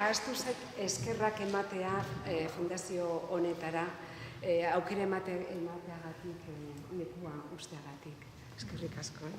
ahaztu zait eskerrak ematea fundazio honetara, aukera emateagatik, lekua usteagatik. Eskerrik asko.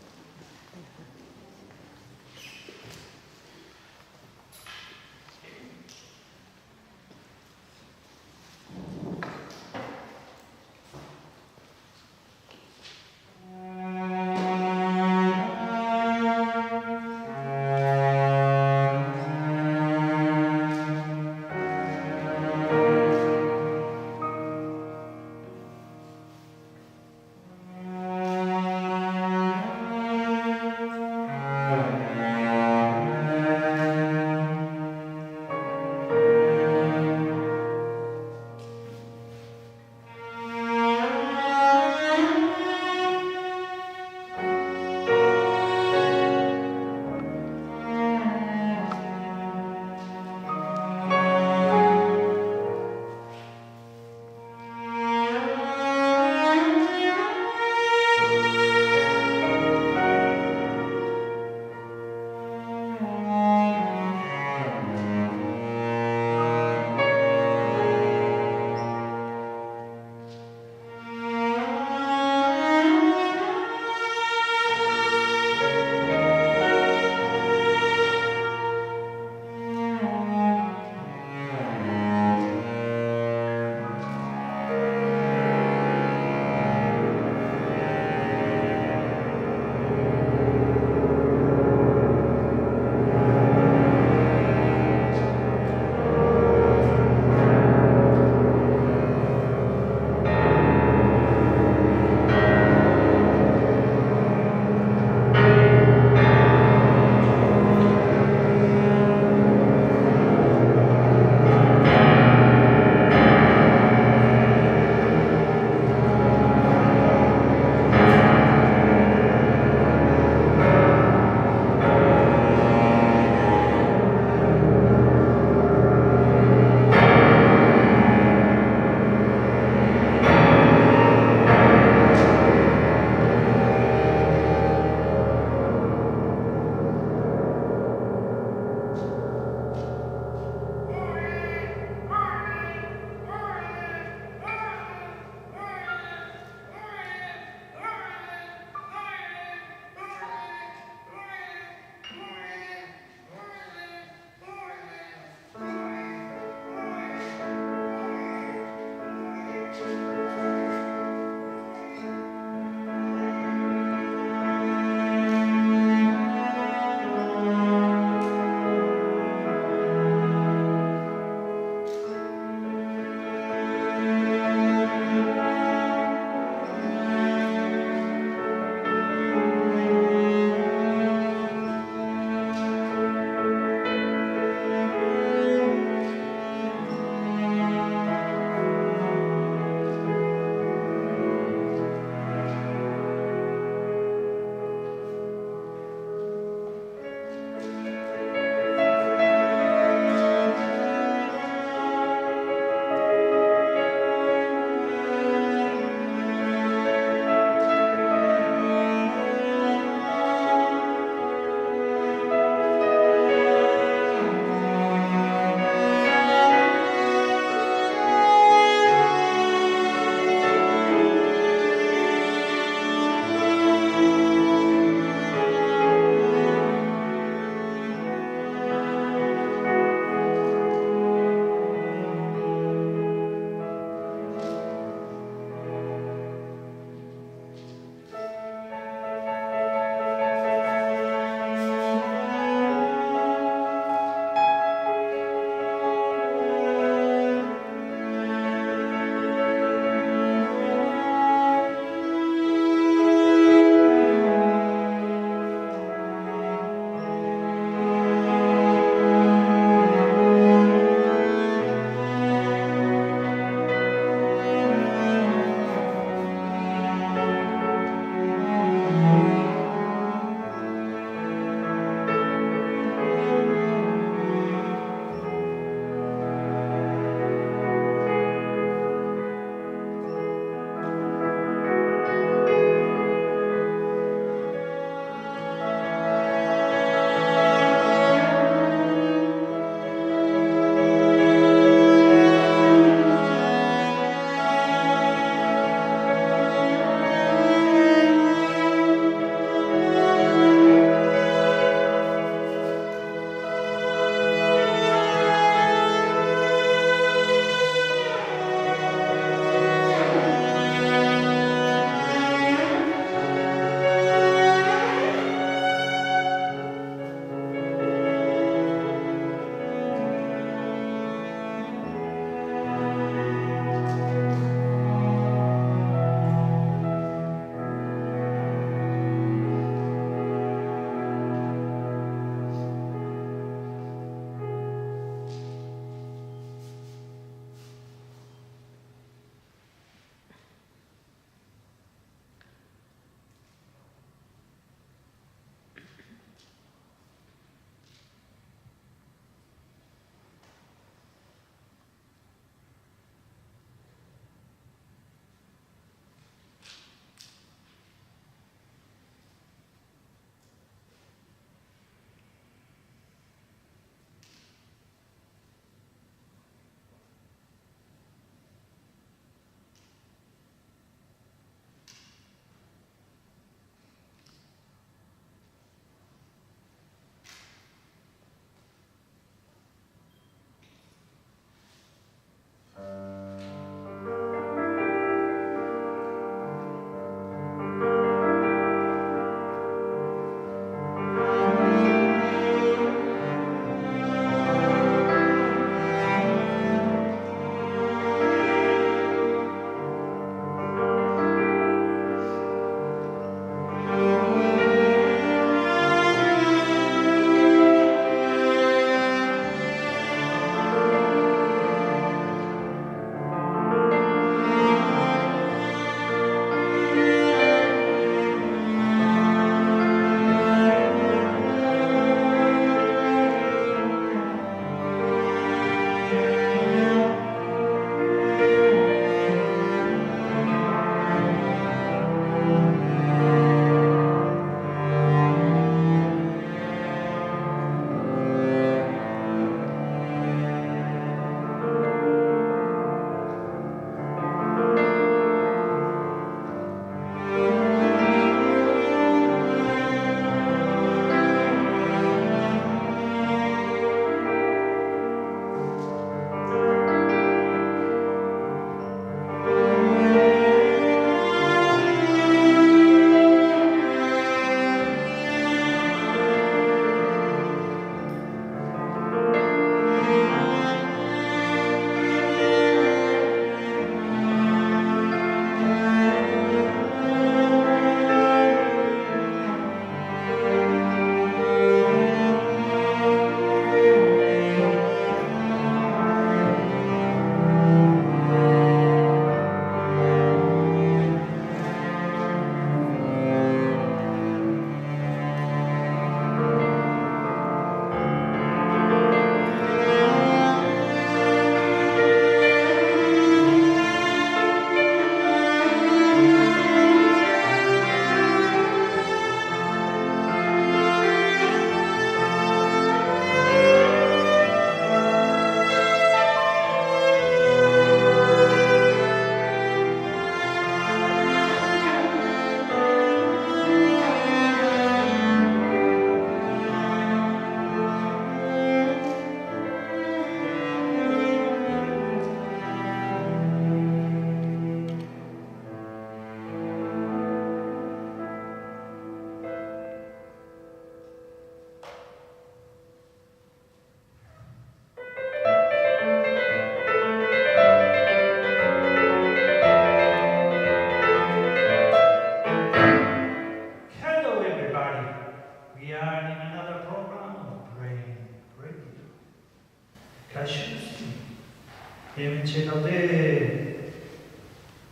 Hementxe daude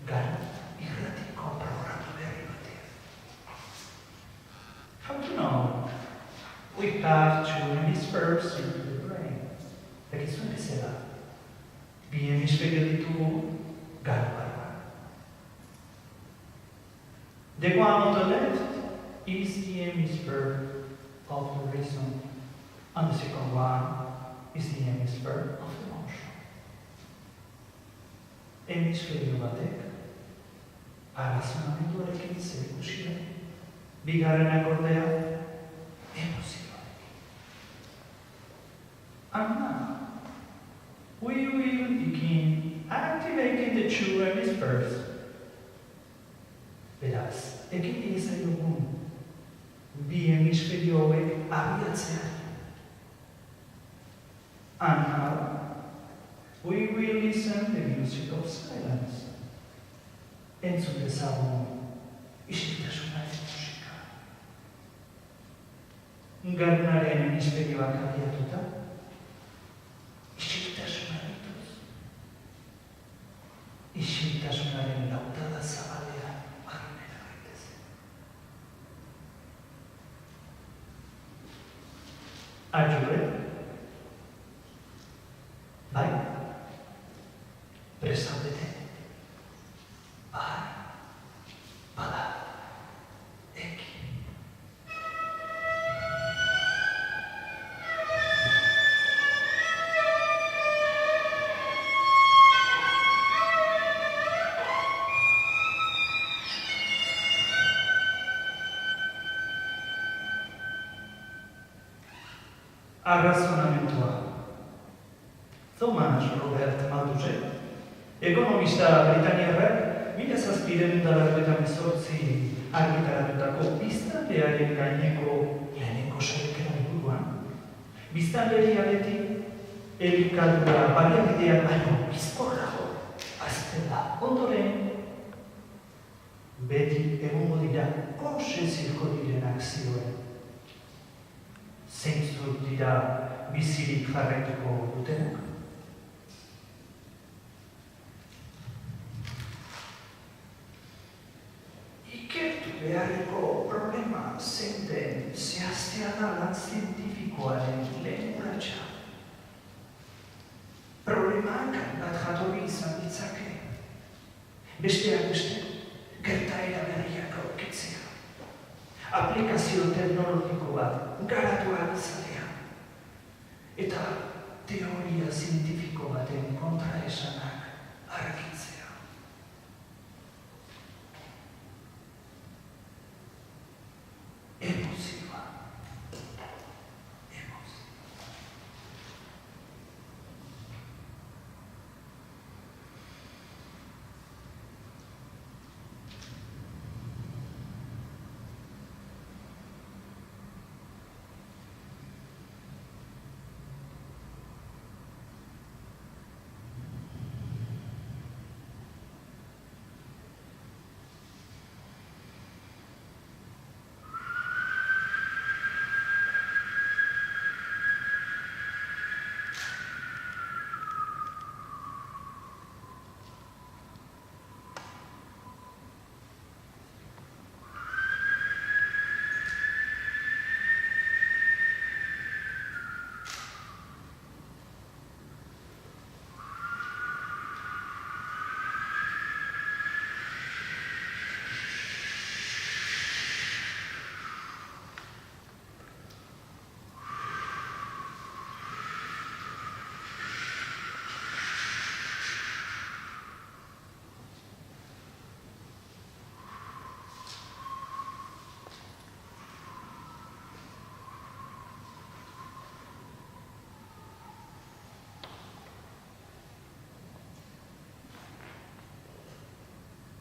gara irratiko programa berri batean. How to know? We have two hemispheres into the brain. Dakizuen bezala, bi hemisferio ditugu gara barruan. The one on the left is the hemisphere of the reason, and the second one is the hemisphere of the emotion. Hemisferio batek arrazonamenduarekin zerikusia, bigarrenak ordea emozioarekin. And now, we will begin activating the two hemispheres. Beraz, ekin ezaiogun bi hemisferio hauek abiatzea. And now, we will listen the music of silence. Entzun dezagun isiltasunaren musika. Garunaren hemisferioak abiatuta, isiltasuna dituz. Isiltasunaren lautada zabalean barrunera gaitezen. Are you ready? Bai? Prestaudete? Bai? Bada? Eki? Arrazonamentua. Thomas Robert Malthus, ekonomista britaniarrak, 1788 argitaratutako biztanlearen gaineko lehenengo sailkapen inguruan, biztanleria beti elikadura baliabideak baino bizkorrago hazten da. Ondoren, beti egongo dira konsezilko direnak zioen. Zeintzuk dira bizirik jarraituko dutenak? Ikertu beharreko problema zein den zehaztea da lan zientifikoaren lehen urratsa. Problemak bat jatorri izan ditzake. Besteak beste, gertaera berriak aurkitzea. Aplikazio teknologiko bat garatu ahal izatea. Eta teoria zientifiko baten kontraesanak argitzea. Emozioa.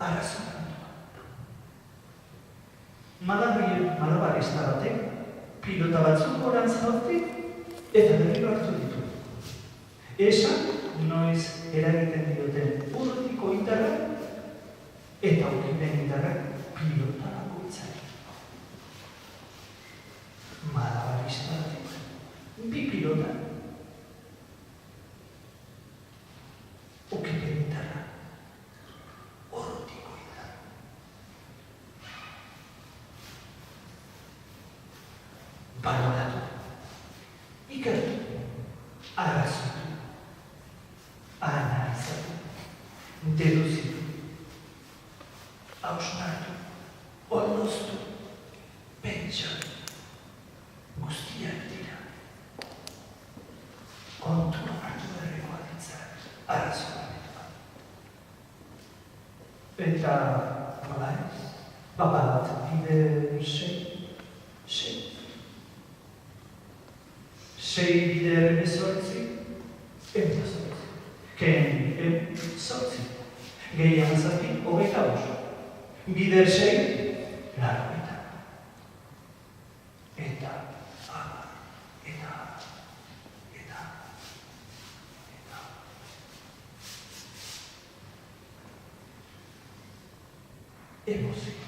Arrazonamentua. Malabarista batek pilota batzuk gorantz jaurti eta berriro hartu ditu. Esan noiz eragiten dioten urrutiko indarra eta ukipen indarra pilota bakoitzari. Malabarista batek bi pilota ukipen baloratu, ikertu, arrazotu, analizatu, deduzitu, hausnartu, ondoztu, pentsatu, guztiak dira. Kontuan hartu beharrekoa ditzak, arrazoa ditua. Eta, nola ez? Babat, bide sei bider emezortzi, emezortzi. Ken emezortzi. Gehiago zati, hogeita oso. Bider sei, larogeita. Eta, emozio.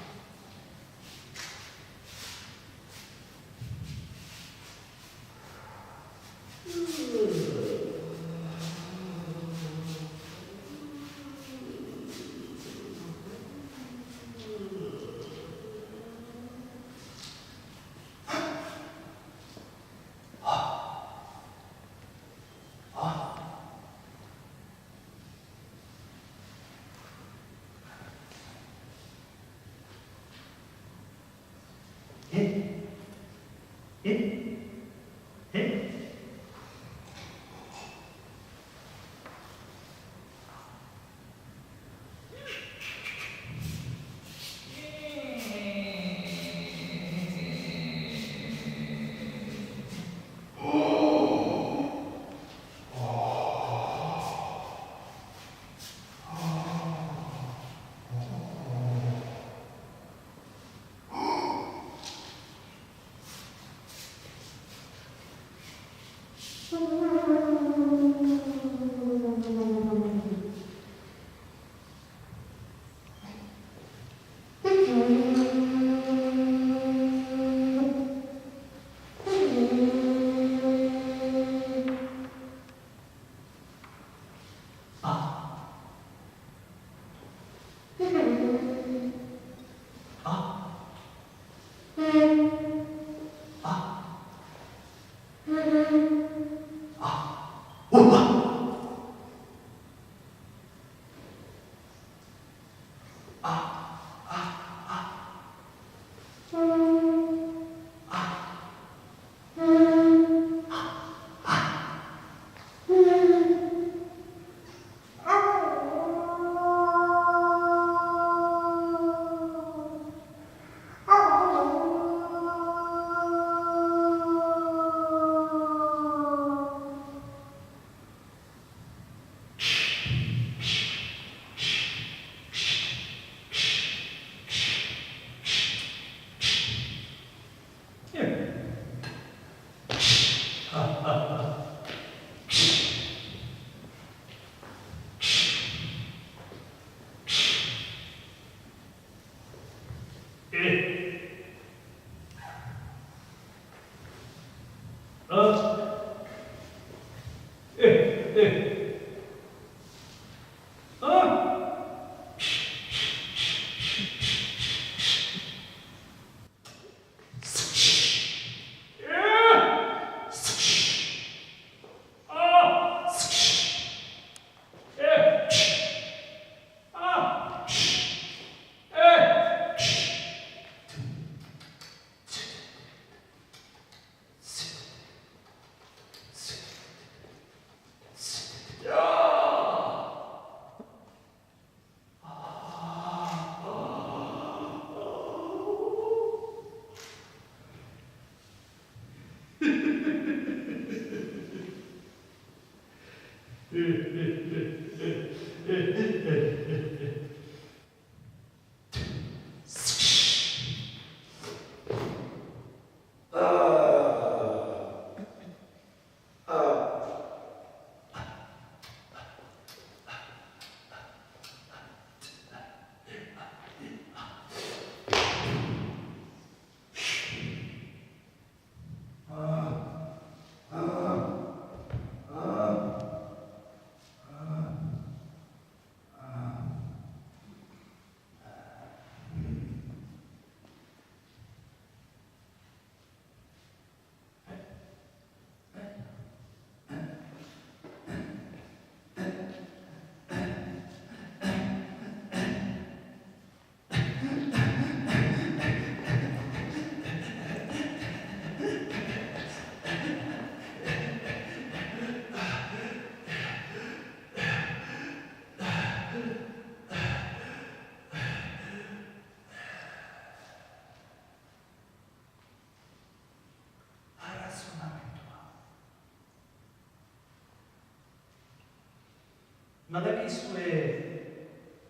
Badakizue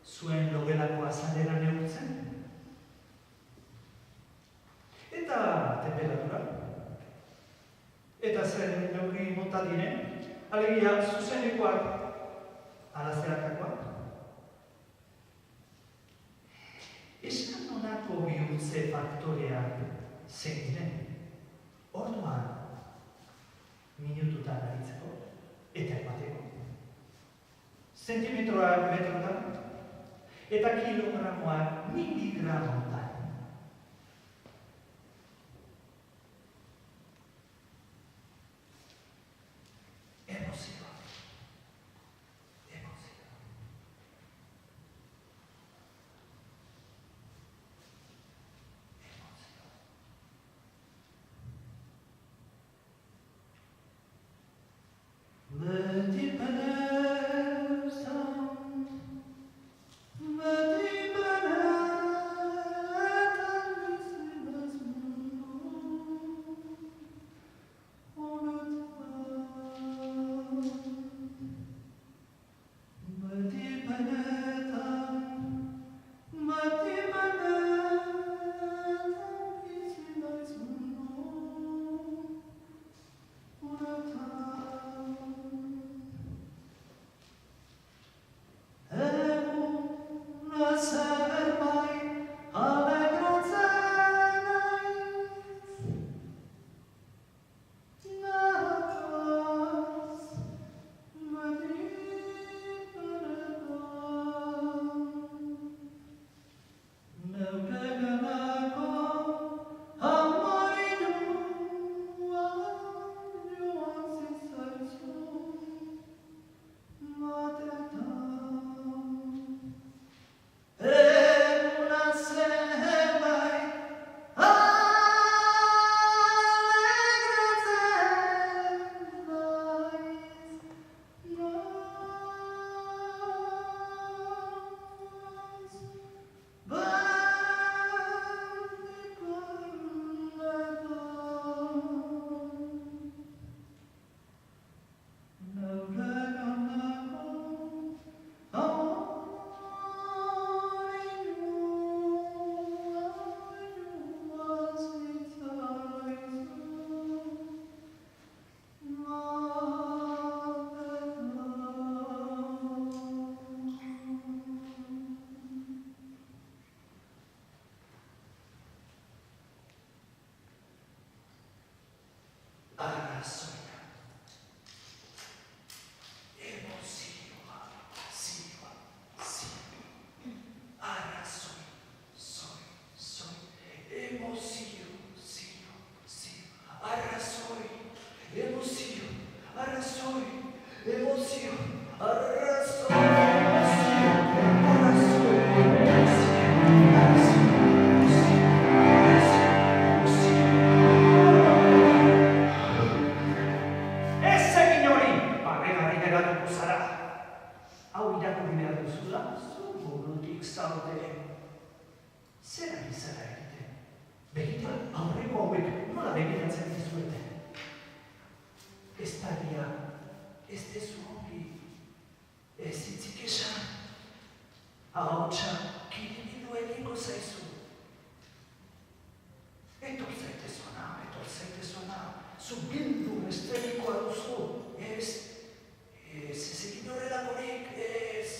zuen logelako azalera neurtzen? Eta temperatura? Eta zen neurri mota diren? Alegia, zuzenekoak, arazeakakoak? Esan honako bihurtze faktoreak zein diren? Orduan, minututan aritzeko eta emateko. Zentimetroak metrotan eta kilogramoak miligramotan. Emozioa. Emozioa. Arrazoia. Emozioa. Zioa. Arrazoi. Zoi. Emozio. Zio. Arrazoi. Emozio. Arrazoi. Emozio. Zer ari zara egiten? Begitan aurreko hauek nola begiratzen dizuete? Ez daria, ez dezu ongi, ez hitzik esan, ahotsa kirimidu egingo zaizu. Etor zaitez ona, zu bildu estremikoa duzu, ez egin horrelakorik, ez.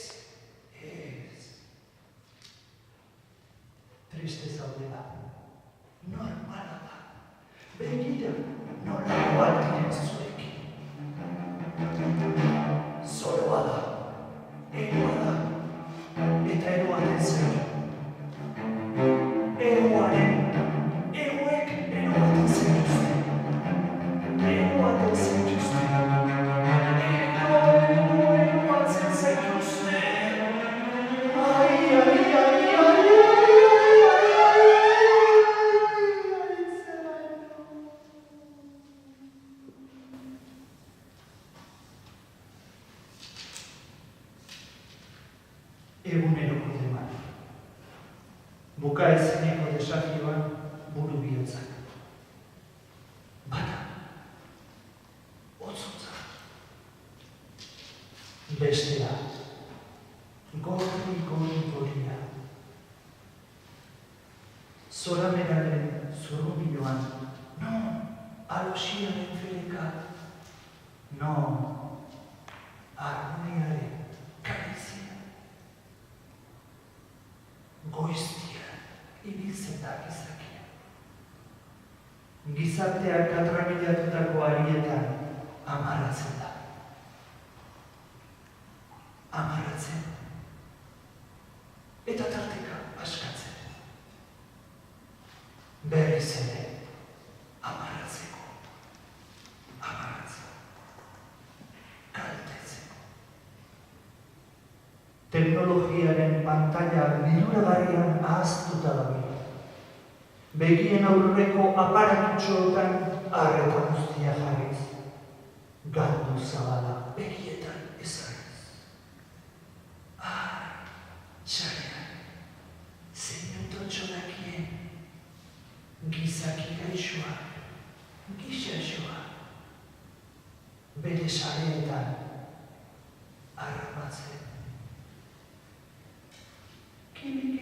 Triste zaudela, normala da, begira nola bat diren zurekin. Zoroa da, eroa da, eta eroaten zer. Eroek eroaten zituzte. Eroaten zituzte. Eroatzen zituzte. Eguneroko deman. Bukaezineko desafioan buru bihotzak. Bata. Otzotza. Bestela. kameraren zurrubiloan, non alosiaren feleka, non harmoniaren karizia. Goiztia ibiltzen da gizakia. Gizarteak katramilatutako arietan amaratzen da. Amaratzen. Eta tarteka askatzen. Berriz ere amaratzeko. Amaratzeko. Kaltetzeko. Teknologiaren pantalla liluragarrian ahaztuta dabil. Begien aurreko aparatutxoetan arreta guztia jarriz. Galdu zabala begietan ezarriz. Txarean, zein totxonakien, gizaki gaixoak, gixaxoak, bere sareetan harrapatzen. Kili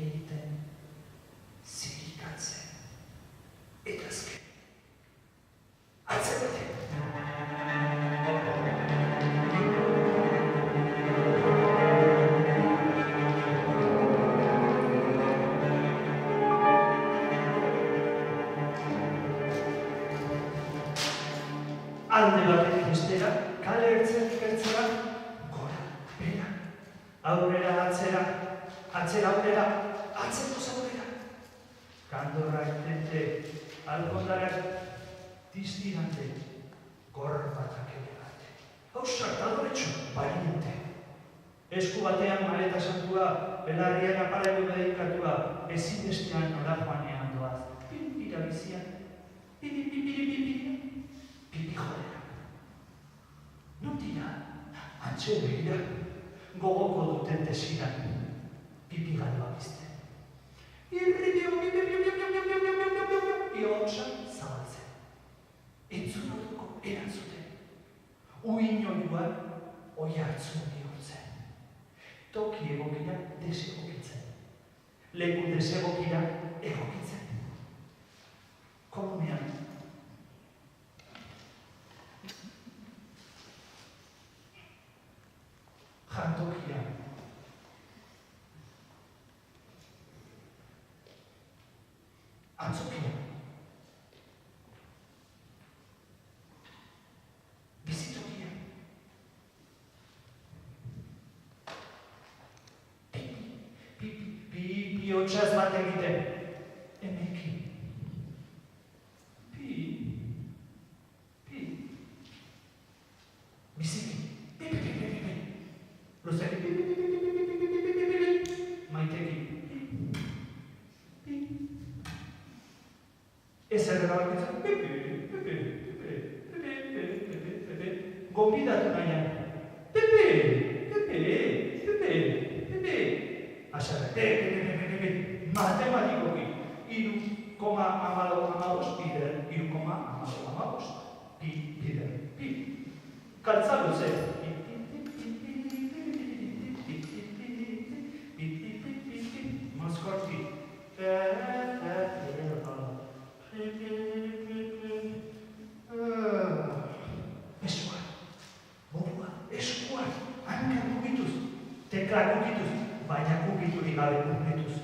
egiten, zirikatzen, eta azken, atzeraten. Alde batetik bestera, kale ertzetik ertzera, gora, bera, aurrera atzera, atzera aurrera, atzeko zaurera. Kandorrak tente, alkondarak diztirante, gorbatak elegante. Hausak adoretxo, bariente. Esku batean maleta santua, belarrian aparaiko dedikatua, ezin bestean nora joanean doaz. Pipira bizian, pipipipipipipipip. Pipi jodera. Nutira, antxe begira, gogoko duten tesiran, pipi galua bizte. Iotsa zabaltzen. Entzun orduko erantzuten. Uinoiluan oi hartzun bihurtzen. Toki egokira desegokitzen. Leku desegokira egokitzen. Komunean, jantokia. Antzokia. Bizitokia. Pipi hotxaz bat egiten. Emekin. Biziki. Luzeki. Maiteki. Ez erregabakitzen. Gombidatu nahian. Asarre. Matematikoki. 3,15 bider. 3,15. Bider. Kaltza luze. Moskorti. Eskuan, burua, eskuan, hankak kukituz, teklak kukituz, baina kukiturik gabe kukituz.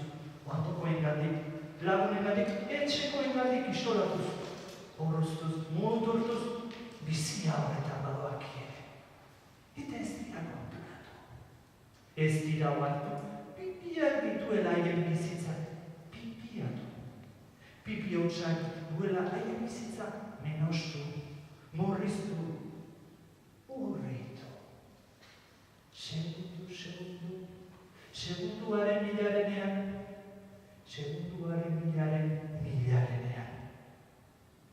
Oantoko engatik, lagunengatik, etxeko engatik isolatuz, horroztuz, muturtuz, bizia horretan badoak ere. Eta ez dira konturatu. Ez dira oartu, pipiak dituela haien bizitzak, pipiatu. Pipi hotxak duela haien bizitzak, menostu, morriztu, urritu. Segunduaren milarenean.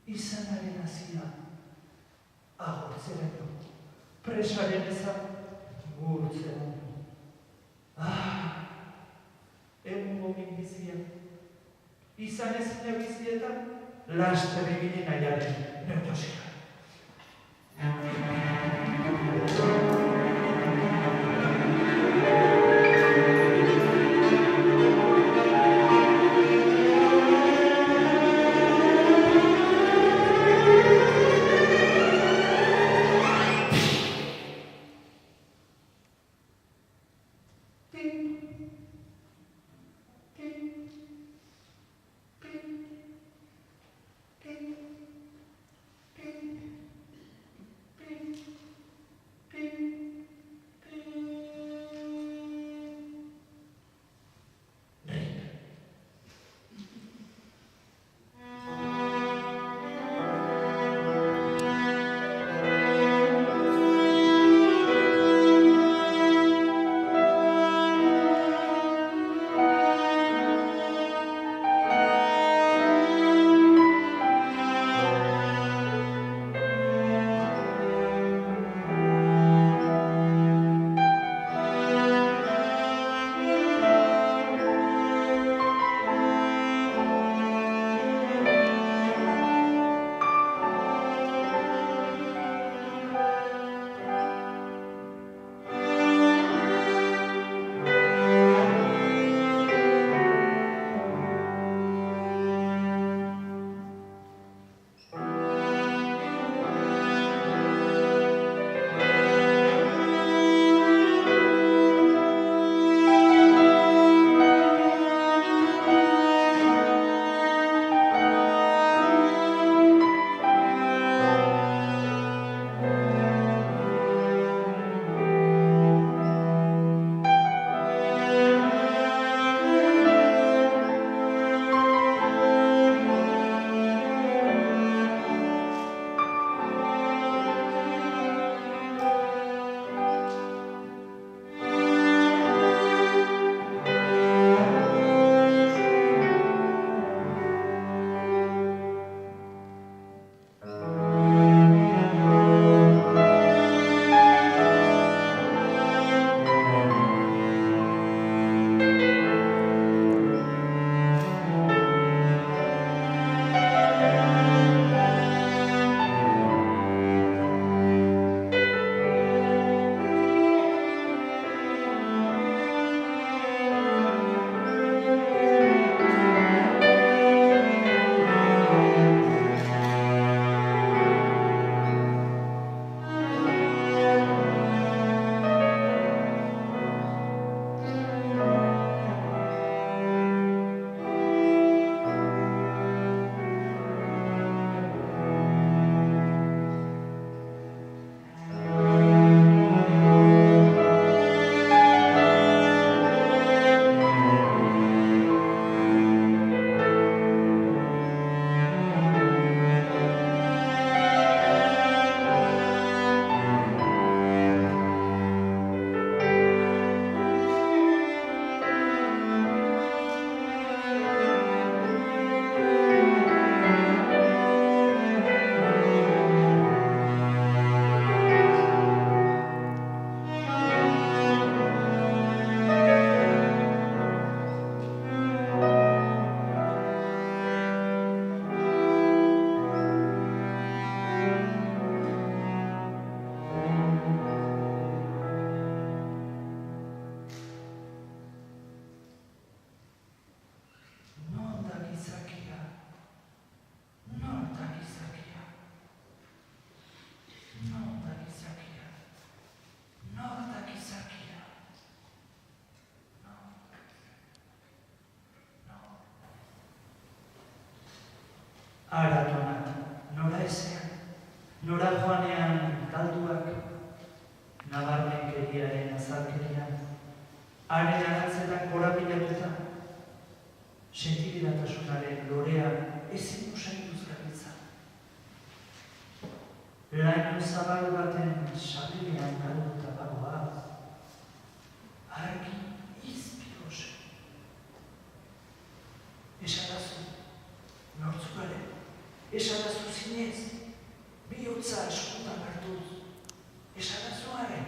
Izanaren azia, agortzeratu, presaren ezan, gurtzeratu. Egungo minbizia, izan ezin bizietan, laster eginen aiaren neutosika. Aratonak, nora ezean, nora joanean galduak, nabarmenkeriaren azalkerian, haren aratzetan korapilatuta, sentibidatasunaren lorea ezin usainduz gabiltza. Laino zabal baten sabilean galduta bagoa, argi izpirose. Esadazu, nortzu gare, esadazu zinez, bihotza eskutan hartuz, esadazu haren,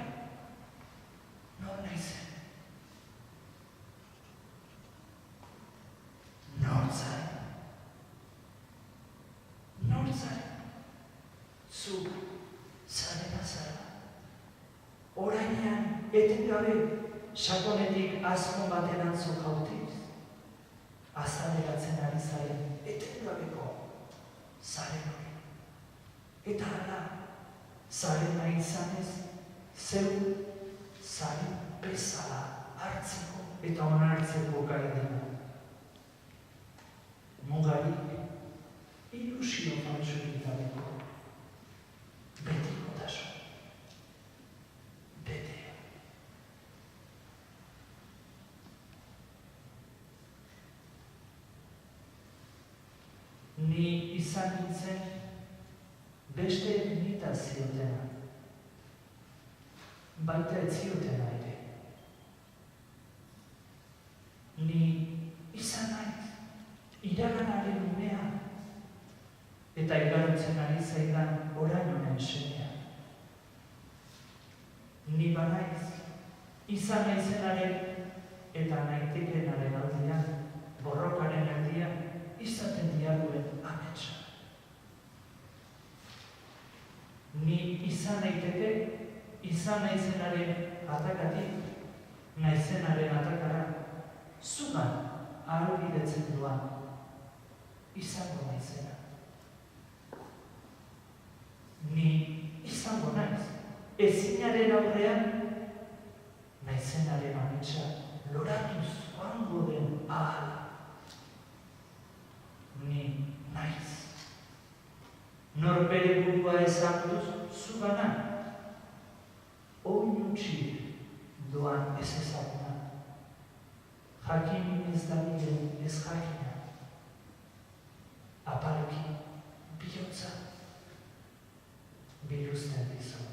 nor naizen. Nortzai, zu zarena zara. Orainean, etengabe, sakonetik azkon baten antzo jautiz, azaleratzen ari zaren etengabeko zaren hori. Eta hala, zarena izanez, zeu zaren bezala hartzeko eta onartzeko gai dena. Mugarik, ilusio faltsurik gabeko, betikotasun, betea. Ni izan nintzen beste nita ziotena, baita ez ziotena ere. Ni izan naiz iraganaren umea, eta igarotzen ari zaidan orain honen semea. Ni banaiz, izan naizenaren eta naitekenaren aldian, borrokaren aldian, izaten diaguen ametsa. Ni izan naiteke, izan naizenaren atakatik, naizenaren atakara, zugan ahalbidetzen duan, izango naizena. Ni izango naiz, ezinaren aurrean, naizenaren ametsa loratuz joango den ahala. Ni naiz. Norbere burua ezagutuz zugana, oin utzi doan ez ezaguna. Jakin ez dabilen ez jakina. Apalki bihotza biluzten dizu.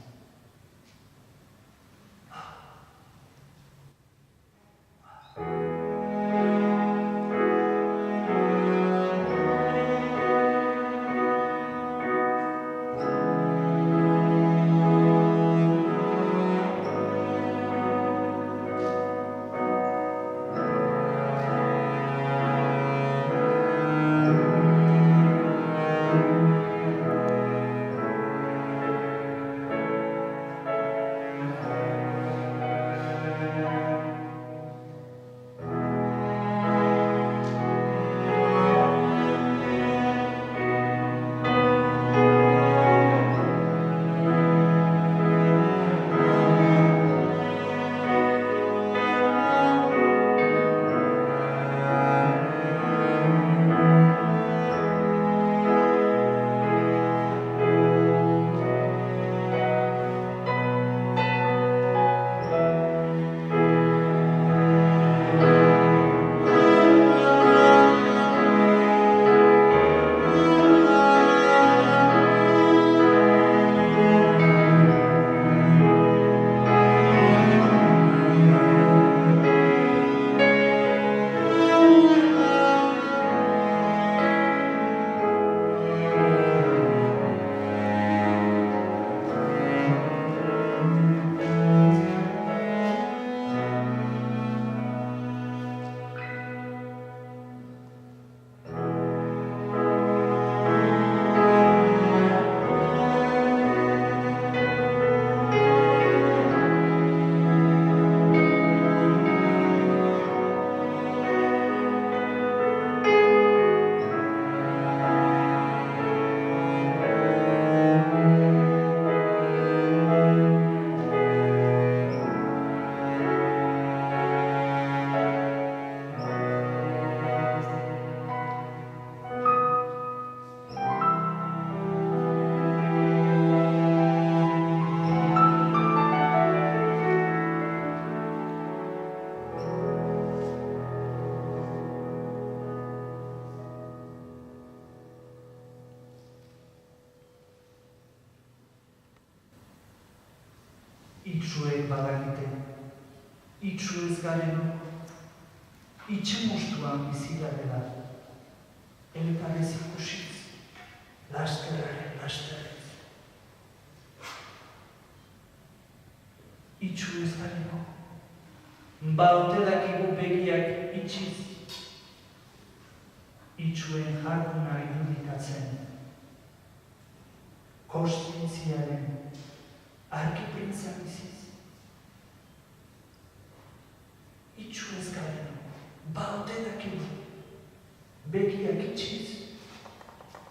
itsuek badakite, itsu ez garenok, itxemustuan bizira dela, elkarrez ikusiz, lasterraren lasterrez. Itsu ez garenok, baute dakigu begiak itxiz, itsuen jarduna irudikatzen, kostintziaren arkipentza biziz. Itsu ez garen, baute dakigu, begiak itxiz,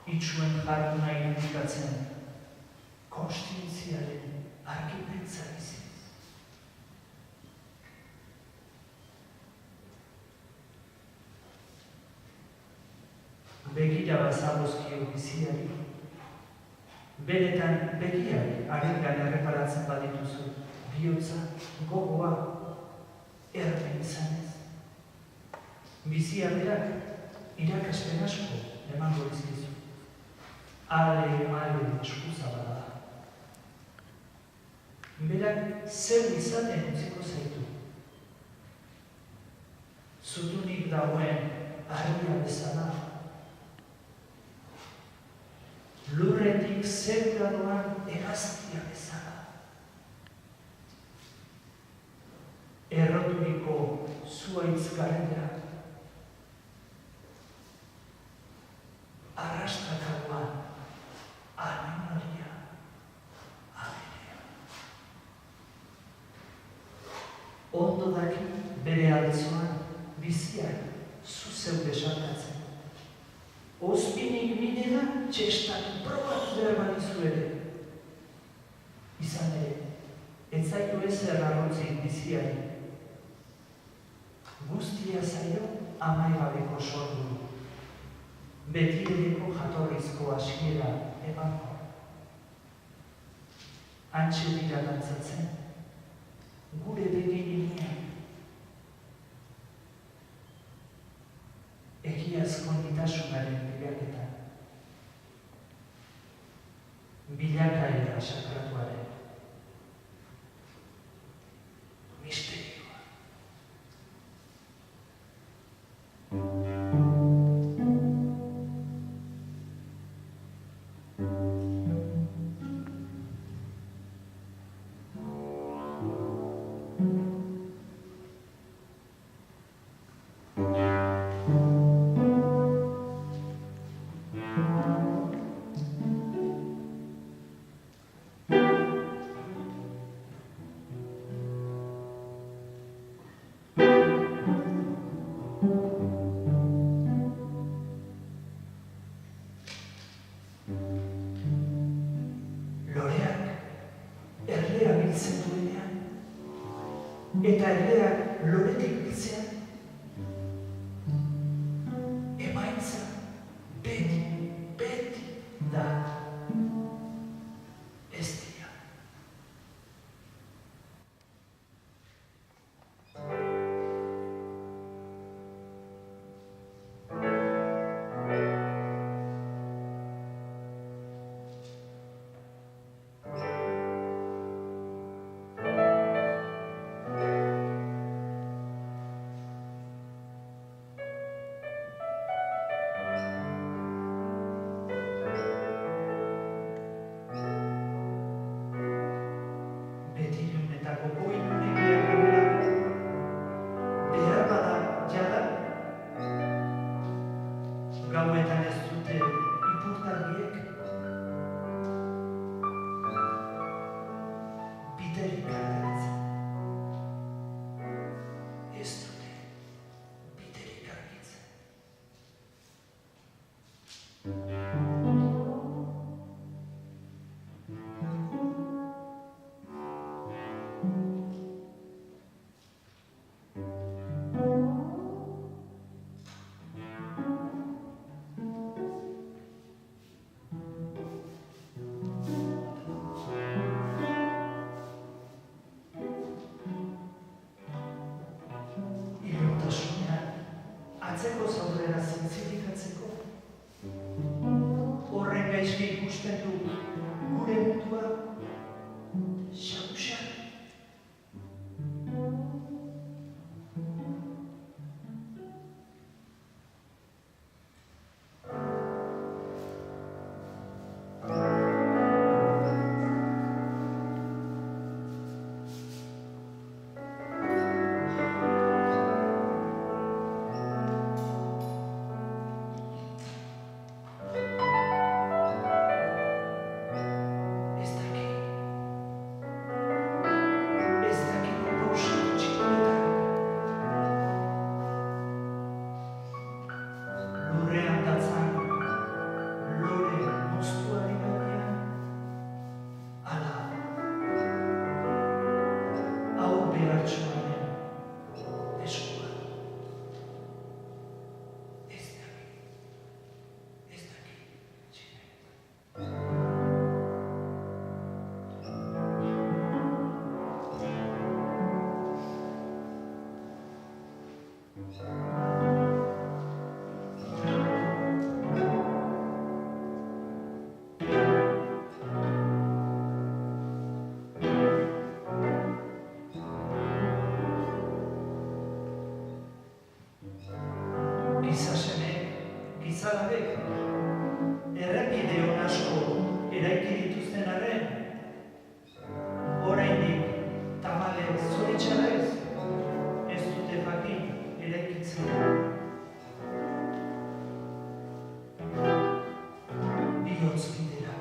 itsuen jarduna irudikatzen, kostintziaren arkipentza biziz. Begira bazagozkio biziari, benetan begiari arengan erreparatzen badituzu, bihotza, gogoa, ermen izanez. Bizia berak irakaspen asko emango dizkizu. Ale male eskuzabala da. Berak zer izaten utziko zaitu. Zutunik dagoen argia bezala, lurretik zerura doan hegaztia bezala. Erroturiko zuaitz garela, arrastakagoan animalia aberea. Ondo daki bere altzoan biziak zuzeu desantatzen. Ozpinik minera txestatu probatu behar badizu ere. Izan ere, ez zaitu ezer arrotzik biziari. Guztia zaio amaigabeko sordu. Betireko jatorrizko hasiera emango. Antxe dira dantzatzen, gure begirinean. Egiazko nitasunaren bilaketa. Bilakaera sakratuaren. Misterioa. Eta erleak loretik biltzean, emaitza beti da ez dira. Gauetan ez dute ipurtargiek biderik argitzen. Ez dute biderik argitzen. Atzeko zaurera zintzilikatzeko, gizalabek, errepide hon asko eraiki dituzten arren, oraindik tamalez zoritxarrez, ez dute jakin eraikitzen. Bihotz biderakoa.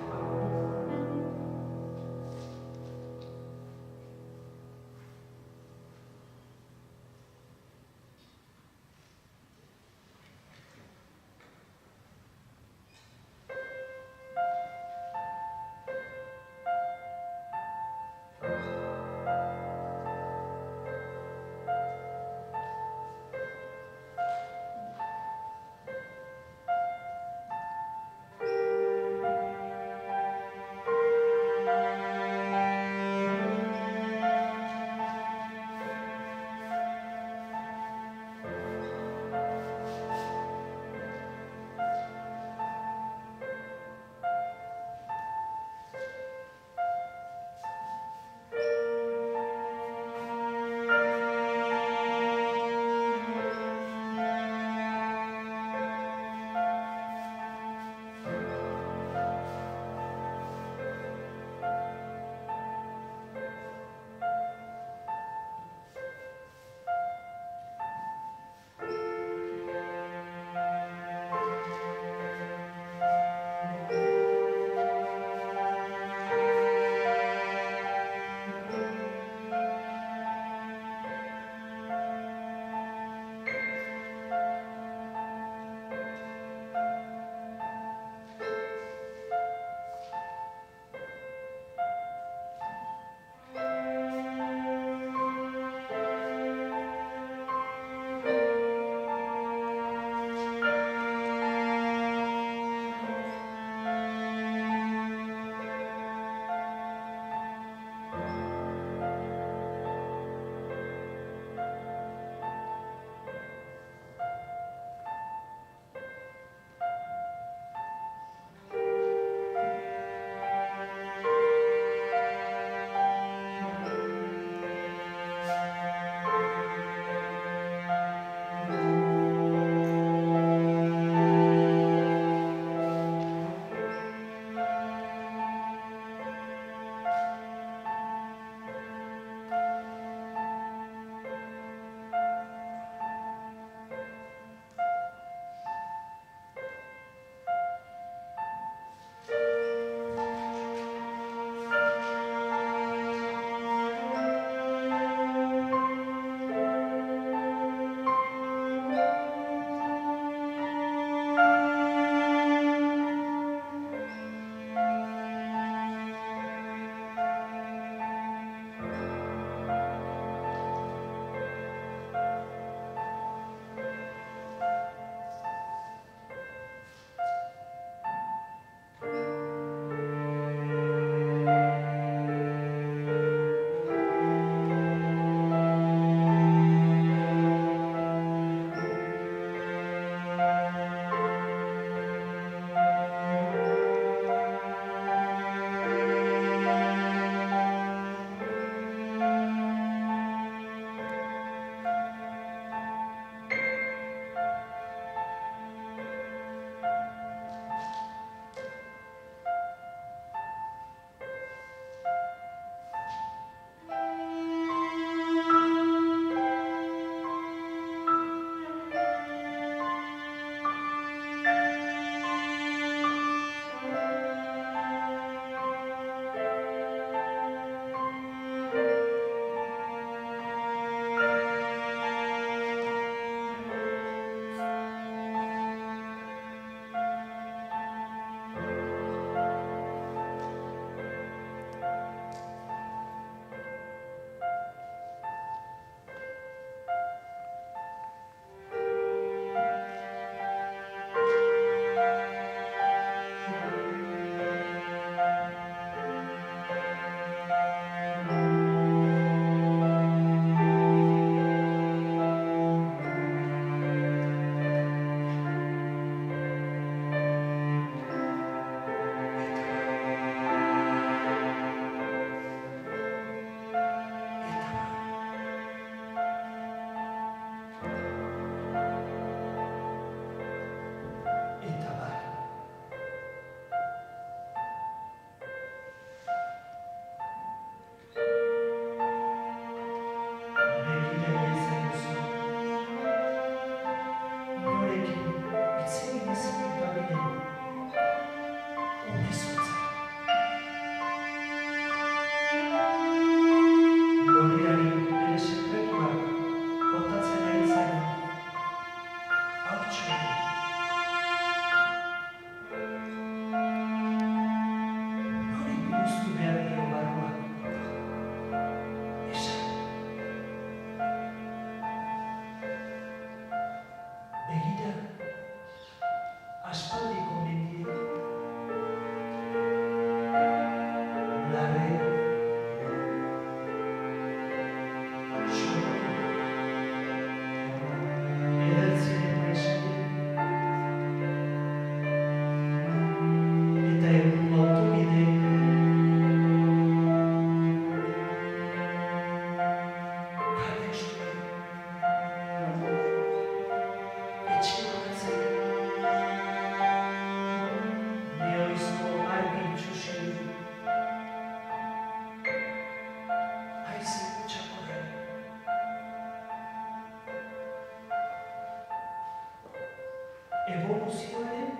evoluzioaren,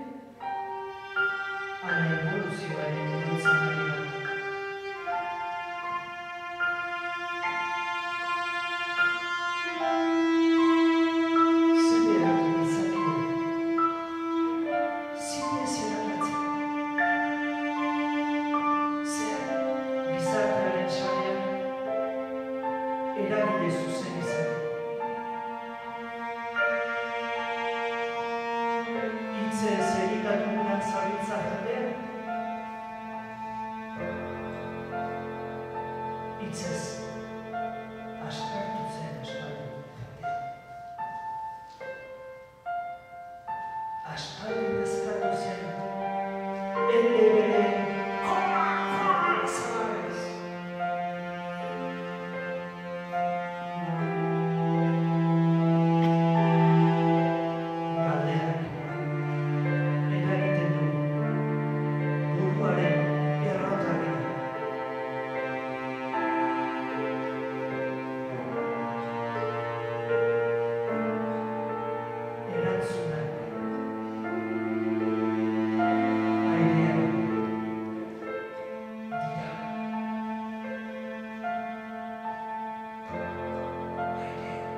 ala evoluzioaren evolutzen ari da. Zer eratu izakio, zinez eratatzeko. Zer gizartearen sarean eragile zuzen izateko. Hitzez elikatugunan zabiltza jendea. Hitzez aspertu zen aspaldi jendea. Aspaldi nazkatu zen bere zabarrez. Galdeak eragiten du buruaren errotarria. Erantzunak airean dira. Airean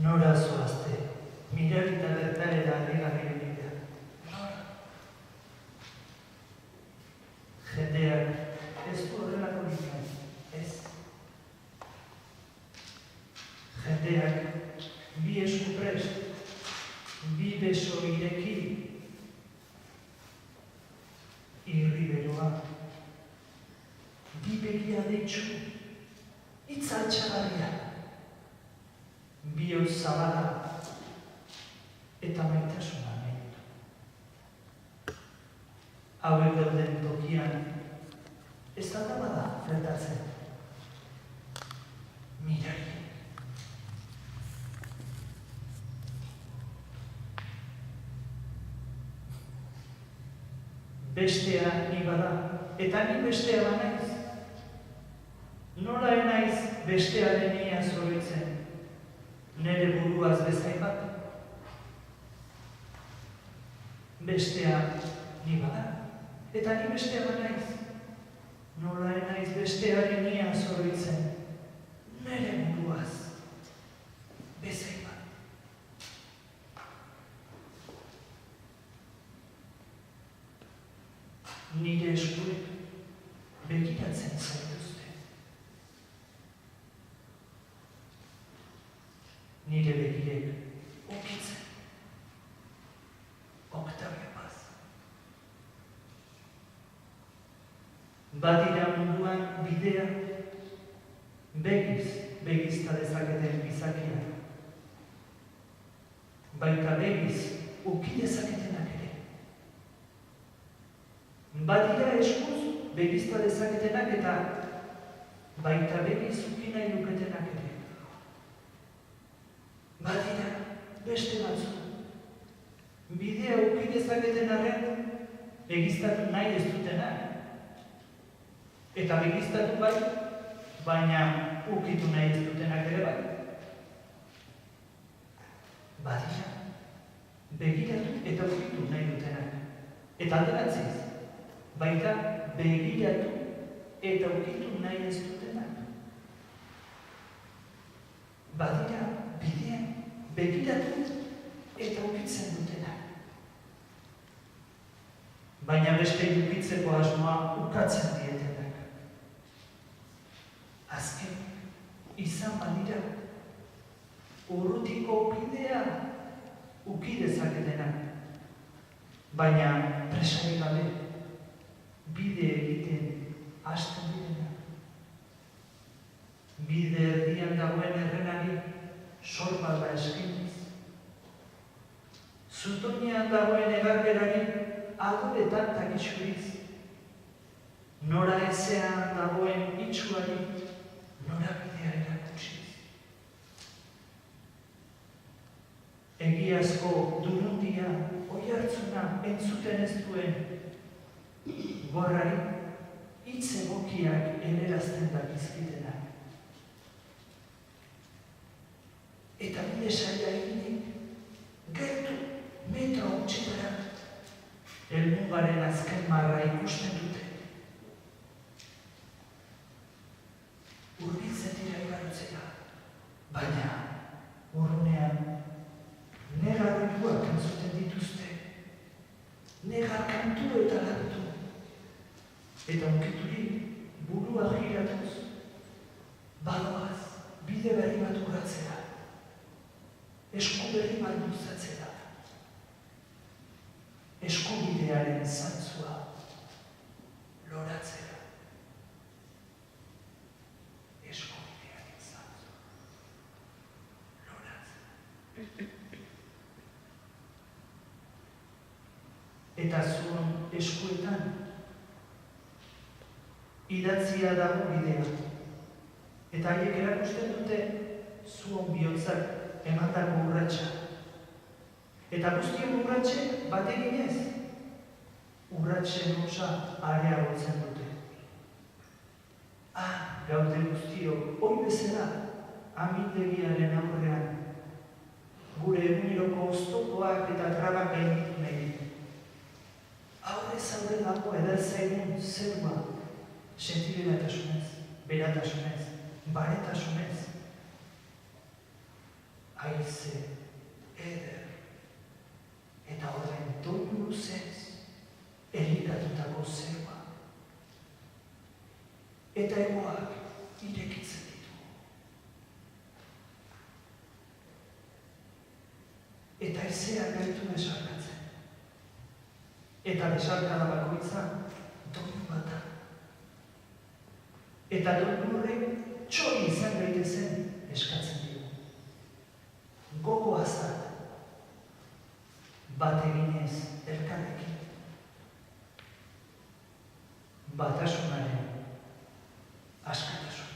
Nora zoazte, mirarita bertarera negarri bidea. Nora. Jendeak ez du horrelako ditan, ez. Jendeak bi esku prest, bi beso ireki, irri beroa, bi begia deitxu, itza altxagarria, bihotz zabala eta maitasuna nahi dut. Hauek dauden tokian, ez da bada gertatzen. Mirari. Bestea ni bada, eta ni bestea banaiz. Nola enaiz bestearen ia zoroitzen, nere buruaz bezain bat. Bestea ni bada, eta ni bestea banaiz. Nola enaiz bestearen ia zoroitzen, nere buruaz bezain bat. Nire eskuek begiratzen zaituzte. Nire begirek ukitzen. Octavio Paz. Badira munduan bidea, begizta dezaketen gizakia. Baita begiz uki dezaketenak ere. Badira eskuz begizta dezaketenak eta baita begiz uki nahi duketenak ere. Badira beste batzu. Bidea uki dezaketen arren begiztatu nahi ez dutenak. Eta begiztatu bai, baina ukitu nahi ez dutenak ere bai. Badira begiratu eta ukitu nahi dutenak. Eta alderantziz, baita begiratu eta ukitu nahi ez dutenak. Badira bidean begiratu eta ukitzen dutenak. Baina beste ukitzeko asmoa ukatzen dietenak. Azken, izan badira, urrutiko bidea uki dezaketenak. Baina presarik gabe, bide egiten hasten direnak. Bide erdian dagoen errenari sorbalda eskiniz. Zutoinean dagoen egarberari adoretan takitxuriz. Nora ezean dagoen itxuari nora bidea erakutsiz. Egiazko durundia, oihartzuna entzuten ez duen gorrari hitz egokiak elerazten dakizkitenak. Eta bide saia eginik, gertu metro gutxitara, helmugaren azken marra ikusten dute. Hurbiltzen dira igarotzera, baina urrunean negar oihuak entzuten dituzte, negar kantu eta lantu. Eta unkiturik burua giratuz, badoaz bide berri bat urratzera, esku berri bat luzatzera, eskubidearen zantzua loratzera. Eskubidearen zantzua loratzera. Eta zuen eskuetan idatzia dago bidea. Eta haiek erakusten dute zuen bihotzak emandako urratsa. Eta guztien urratxe bat eginez, urratxen osa areagotzen dute. Gaude guztio, hoi bezala, amindegiaren aurrean, gure eguneroko oztopoak eta trabak gainditu nahi. Aurre zaude dago ederzaigun zerua, sentiberatasunez, beratasunez, baretasunez. Haize, eder, eta horren doinu luzez, erikatutako zerua. Eta egoak irekitzen ditu. Eta ezeak gaitu desarkatzen. Eta desarkada bakoitza doinu bat da. Eta doinu horrek txori izan daitezen eskatzen digu. batasunaren askatasunean.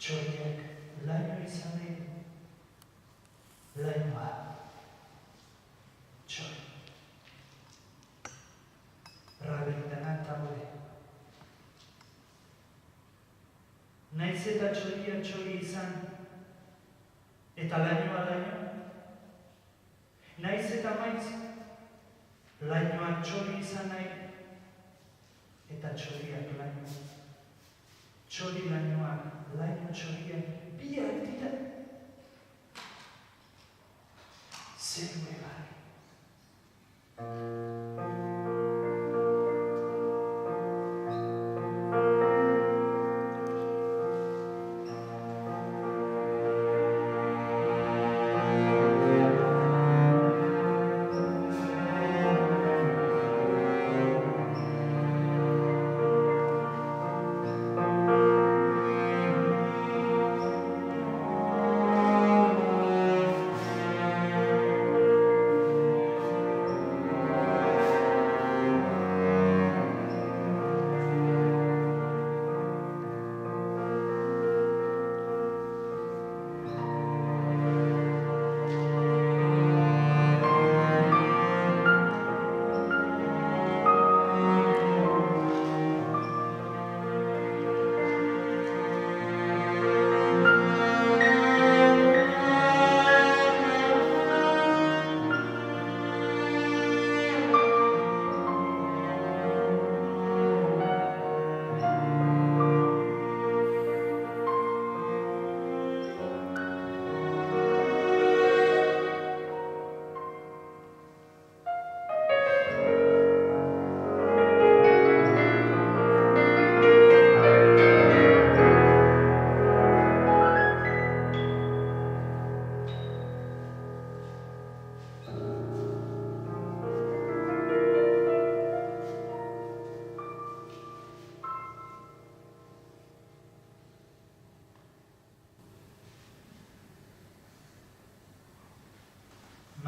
Txoriak laino izan nahi du. Lainoa. Txori. Rabindanak taude. Naiz eta txoria txori izan, eta lainoa laino. Naiz eta maiz, lainoak txori izan nahi, eta txoriak laino. Txori lainoak, laino txoriak, biak dira. Zeru egan.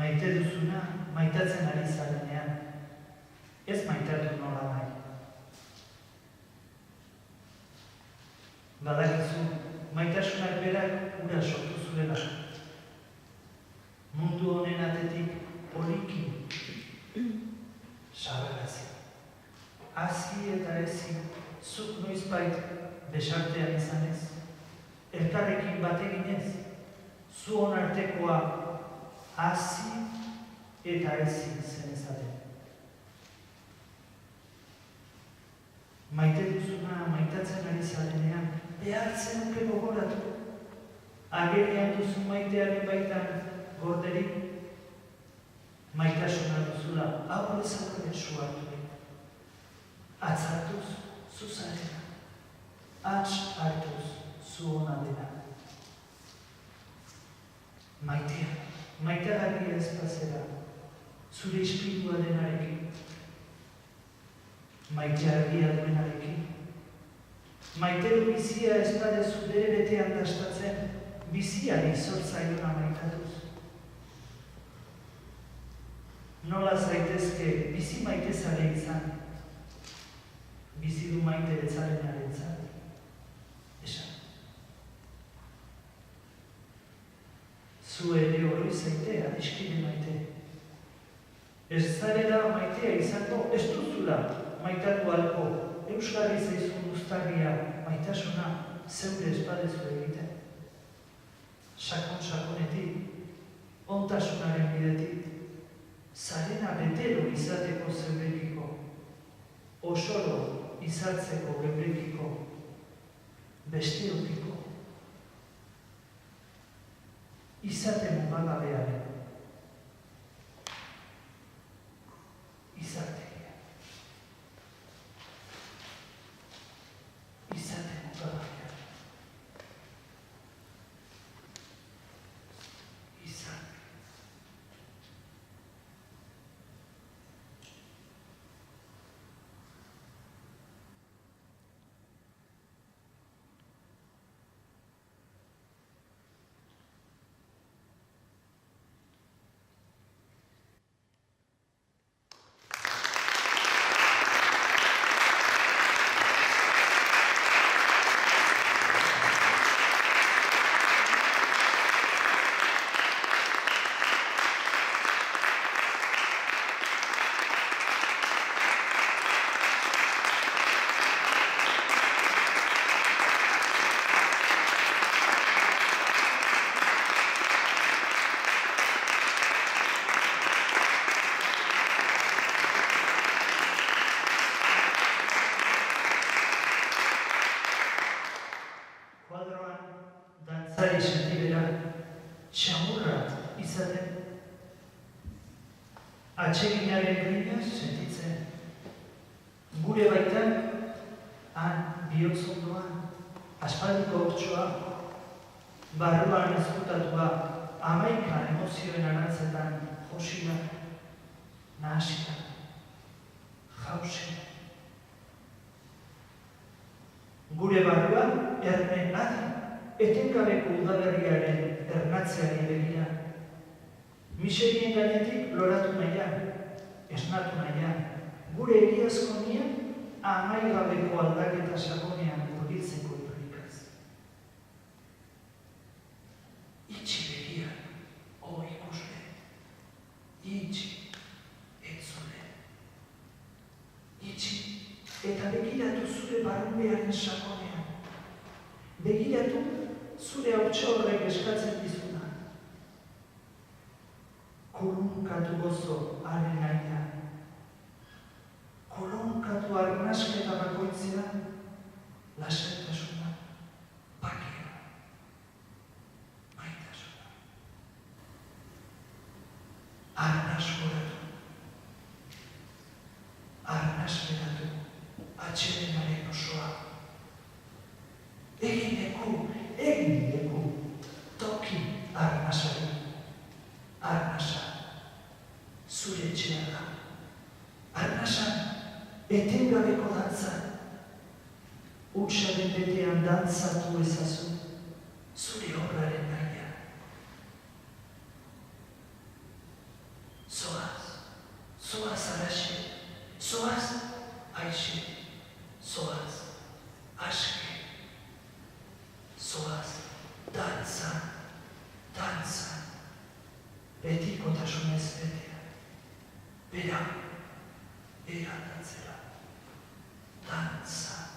Maite duzuna, maitatzen ari zarenean, ez maitatu nola nahi. Badakizu, maitasunak berak ura sortu zuela. Mundu honen atetik poliki, sabarazi. Hazi eta ezi, zuk noizbait besartean izanez, elkarrekin bateginez, zuon artekoa hazi eta ezin zen ezaten. Maite duzuna, maite maitatzen ari zarenean, behar zenuke gogoratu. Agerian duzu maitearen baitan gorderik, maitasuna duzula, aurrez aurre suarturik. Atzartuz, zuzarena. Atz hartuz, zu hona dena. Maitea, maitagarria espazera, zure ispiritua denarekin. Maiteargia duenarekin. Maitero bizia ez badezu bere betean dastatzen, biziari zortzaiona maitatuz. Nola zaitezke bizi maitezare izan, bizi du maite etzarenaren zat. Esan. Zu ere horri zaite adiskide maite. Ez zarela maitea izango, ez duzula maitatu alko, euskarri zaizun uztarria maitasuna zeure espadezu egiten. Sakon-sakonetik, ontasunaren bidetik, zarena betero izateko zeurekiko, osoro izatzeko geurekiko, besteokiko, izate mugagabearen, izategia. Izate mugagabearen. Dantzari sentibera, txamurra izaten, atseginaren grinaz sentitzen, gure baitan, han bihotzondoan, aspaldiko hortxoa, barruan ezkutatua, amaika emozioen arantzetan, josina, nahasina, jausina. Gure barruan, ermen adi, etengabeko udaberriaren ernatzeari begira. Miserien gainetik loratu nahian, esnatu nahian, gure egiazko nien amaigabeko aldaketa sakonean urbiltzeko irrikaz. Itxi begia, ikusle, itxi, etzule. Itxi, eta begiratu zure barrubearen sakonean. Begiratu zure hautsa horrek eskatzen dizuna. Kolonkatu gozo haren nahian. Kolonkatu arnasketa bakoitzean, lasaitasuna, bakea, maitasuna. Arnaskoratu, arnaskeratu, atxerenaren osoa. Egin leku, toki arnasari. Arnasa, zure etxea da. Arnasan, etengabeko dantza. Utsaren betean dantzatu ezazu, zure obraren naia. Zoaz araxe, zoaz aixe, zoaz aske. Zoaz, dantzan, betikotasunez betea. Bera dantzera. Dantzan.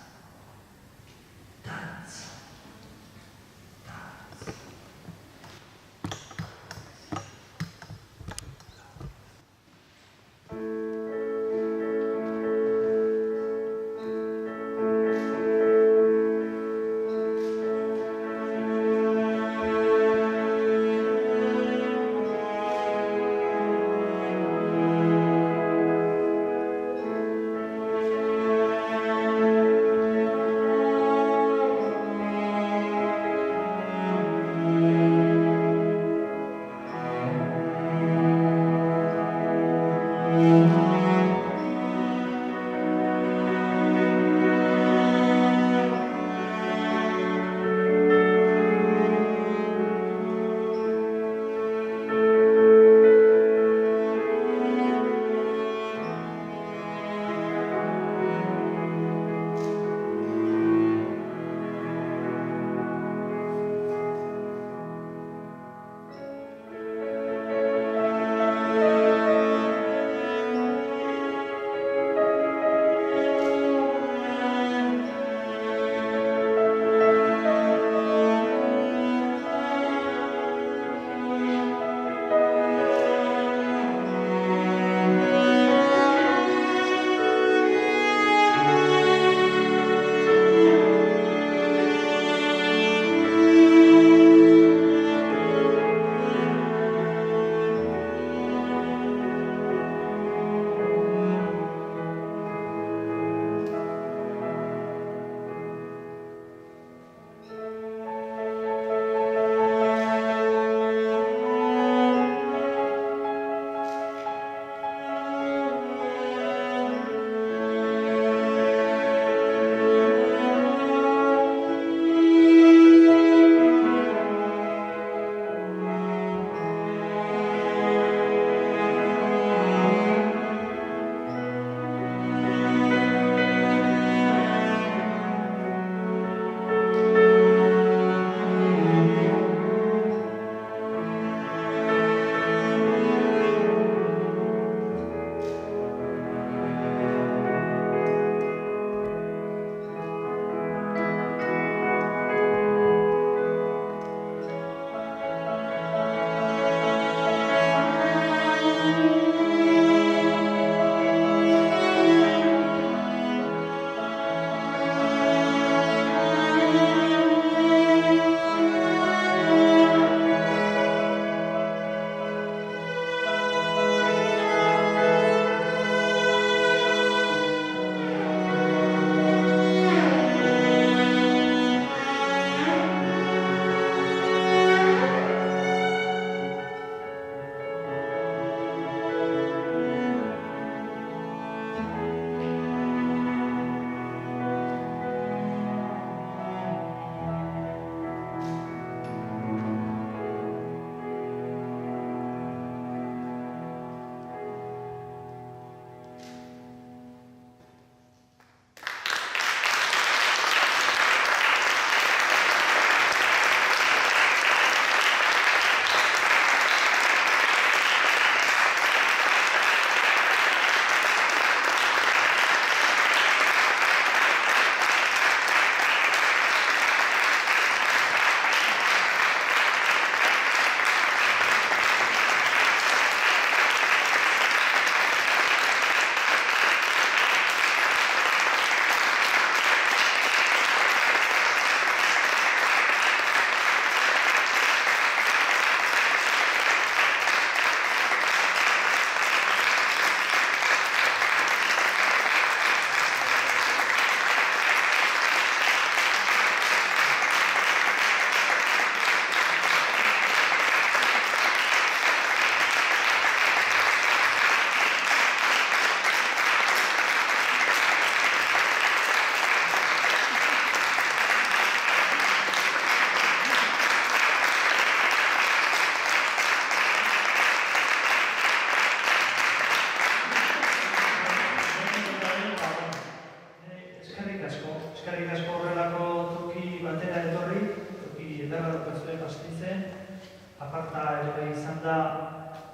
aparta ere izan da,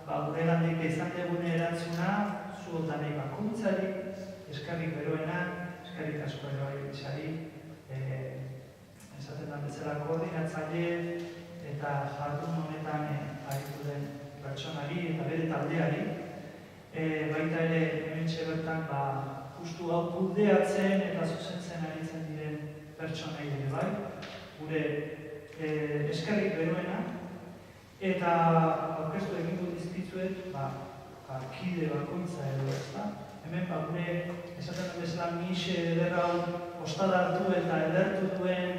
gure gandik izan degune erantzuna, zuotanei bakuntzari, eskerrik beroena, eskerrik asko ere bai izari, esaten da bezala koordinatzaile eta jardun honetan aritu den pertsonari eta bere taldeari. Baita ere hementxe bertan justu hau kudeatzen eta zuzentzen aritzen diren pertsonei ere bai, gure eskerrik beroena, eta aurkeztu egingo dizkizuet kide bakoitza edo ezta. Hemen gure esaten bezala mixe ederra ostada hartu eta edertu duen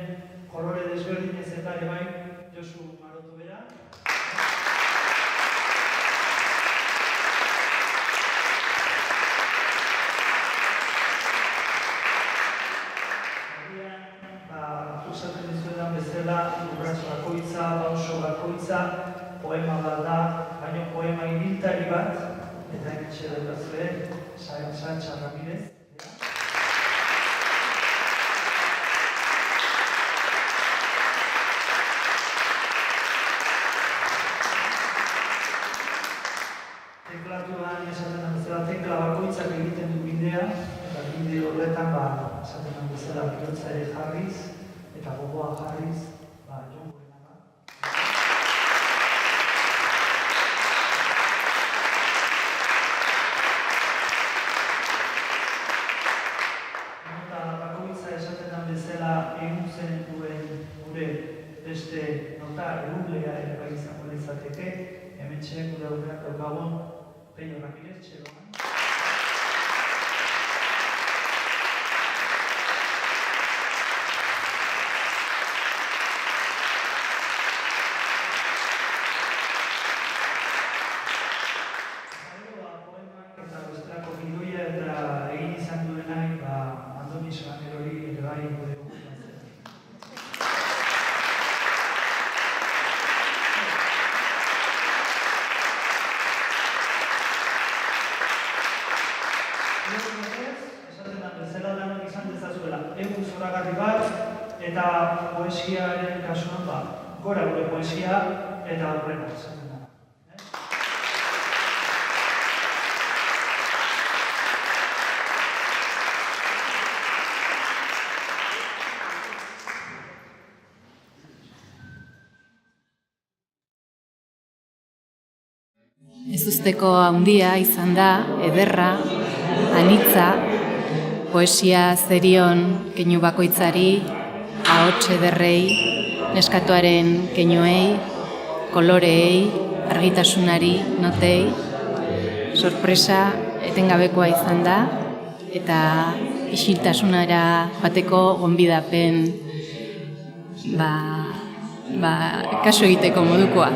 kolore desberdinez eta ere bai Josu Maroto bera. Esaten dizuetan bezala, urratz bakoitza, pauso bakoitza, poema bat da, baina poema ibiltari bat, eta egitxe daukazue, Sánchez Ramírez. Teklatuan esaten bezala tekla bakoitzak egiten du bidea, eta bide horretan esaten bezala bihotza ere jarriz, eta gogoa jarriz, Jon Gorenaka. Nota bakoitza esaten bezala egin zen duen gure beste nota egublea ere bai izango litzateke, hementxe gure aurrean daukagun Peño Ramírez, Txeroan. Egun zoragarri bat, eta poesiaren kasuan gora gure poesia eta aurrera esaten da. Ezusteko handia izan da, ederra, anitza, poesia zerion keinu bakoitzari, ahots ederrei, neskatoaren keinuei, koloreei, argitasunari, notei, sorpresa etengabekoa izan da, eta isiltasunara bateko gonbidapen kasu egiteko modukoa.